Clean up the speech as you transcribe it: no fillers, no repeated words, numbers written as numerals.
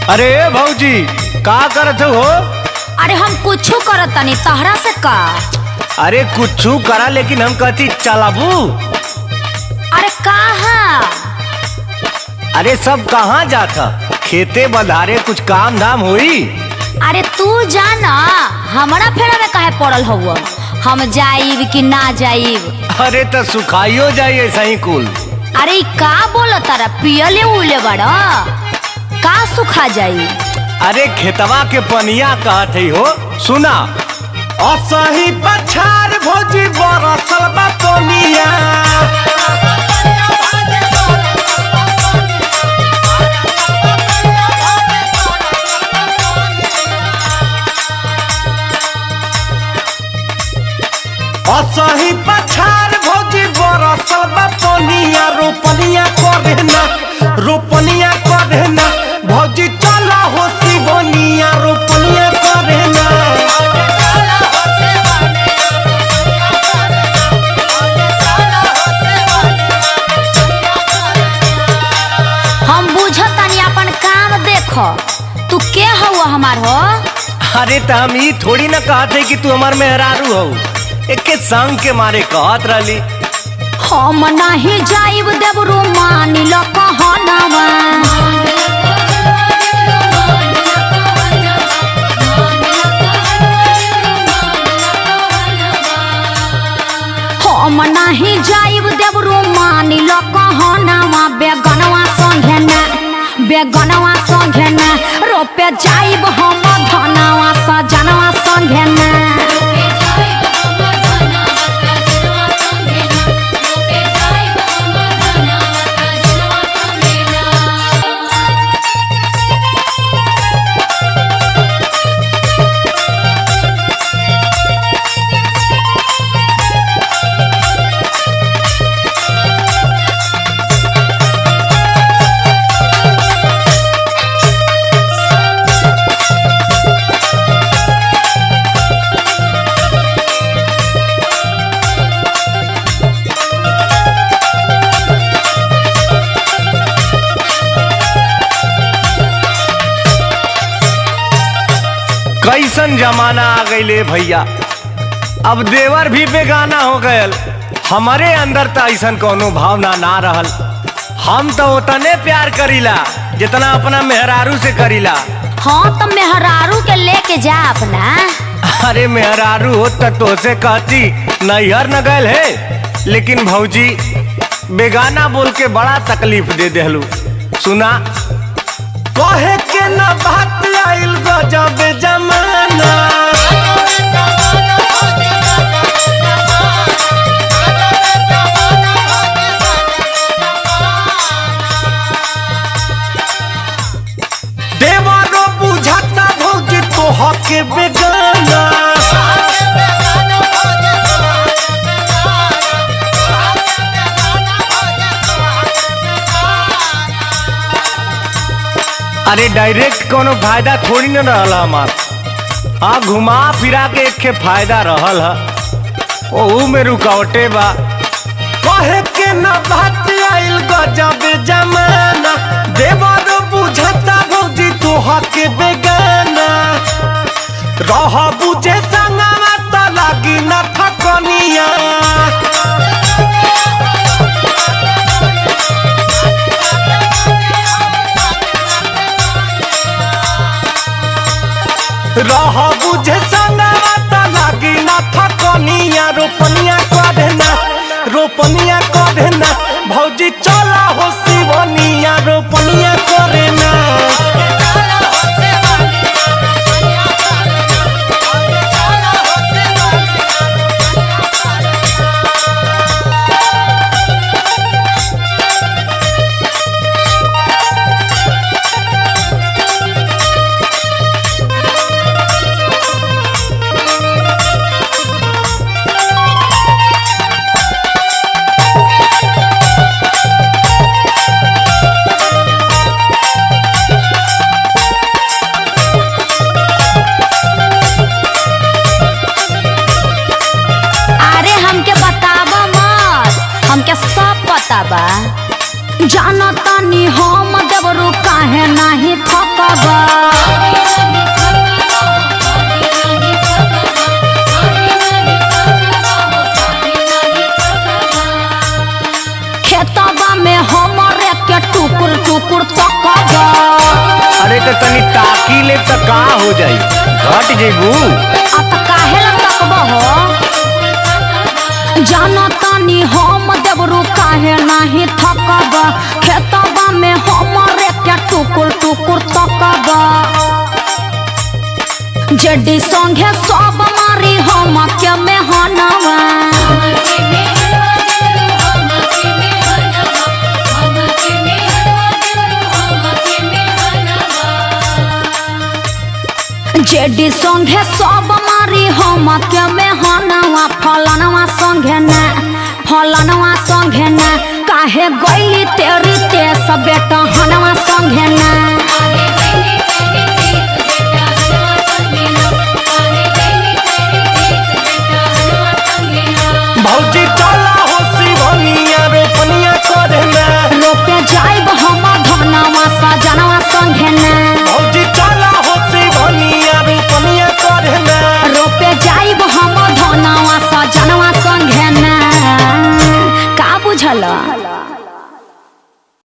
अरे भौजी का करत हो? अरे हम कुछू करत तनी तहरा से का। अरे कुछू करा लेकिन हम कहती चलाबू। अरे कहाँ? अरे सब कहाँ जाता? खेते बधारे कुछ काम धाम हुई। अरे तू जाना हमारा फेरा में काहे पड़ल हुआ, हम जाइब कि ना जाइब। अरे तो सुखाइयो जाइए सही कुल। अरे का बोलो तारा पियले उले बड़ा का सुखा जाई। अरे खेतवा के पनिया कहत है हो सुना। असही पछार भौजी बरसल बा पनिया। असही पछार भौजी बरसल बा पनिया। रोपनिया करे ना, रोपनिया करे ना भौजी चला हो शिवनिया। रोपनिया करे ना। हम बुझतानी अपन काम देखो। तू के हुआ हमार हो? अरे तो हम ये थोड़ी ना कहते कि तू हमार मेहरारू हो। एक के संग के मारे कहत रही। हम नहीं जाइब देवरू मानी लो कहनवा। हम नहीं जाइब देवरू मानी लो कहनवा। बेगनवा संगे ना, बेगनवा संगे ना रोपे जाइब हम धनवा सजनवा संगे ना। कैसन जमाना आ गई भैया। अब देवर भी बेगाना हो गयल। हमारे अंदर तो ऐसा कोनो भावना ना रहल। हम तो उतने प्यार करीला जितना अपना मेहरारू से करीला। हाँ तो मेहरारू के लेके जा अपना। अरे मेहरारू हो तो से कहती नैहर न गयल है। लेकिन भौजी बेगाना बोल के बड़ा तकलीफ दे देहलू। सुना कहे के ना बात आइल गजब जमाना। देवरो बुझाता भौजी तो हके बेगाना। अरे डायरेक्ट कोनो फायदा थोड़ी न रहला हमार। हाँ घुमा फिरा के एक फायदा रहल है ओहू में रुकावटे बा। कहे के ना बात आइल गजब जमाना। देवर बुझता भौजी तो हके बेगाना। रह बुझे संगवा तो लागी न थकनिया। रह बुझे संगवा तो लागी न थकनिया। रोपनिया करे ना, रोपनिया करे ना भौजी चला हो शिवनिया। रोपनिया करे ना। बा जानतानी हम देवरू काहे नाही थकबा। खेतबा में हमरे के टुकुर टुकुर तकबा। अरे तो तनी ताकी ले तो का हो जाई, घट जेबू। अब काहे ला तकबा हो? जानतानी हम देवरू काहे नाही थकबा। खेतबा में हमरे के टुकुर टुकुर तकबा। जड्डी संगे सब मारी हम के मेहनवा। जेडी संगे सब मारी हम के मेहनवा। फलनवा संगे ना, फलनवा संगे ना, काहे गईली तेरी तेस बेटा हनवा संगे ना। भौजी चला हो शिवनिया रे पनिया करे ना। रोपे जाइब हम धनवा सजनवा संगे ना। भौजी चला हो शिवनिया रे पनिया करे ना। रोपे जाइब हम धनवा सजनवा संगे ना। का बुझल?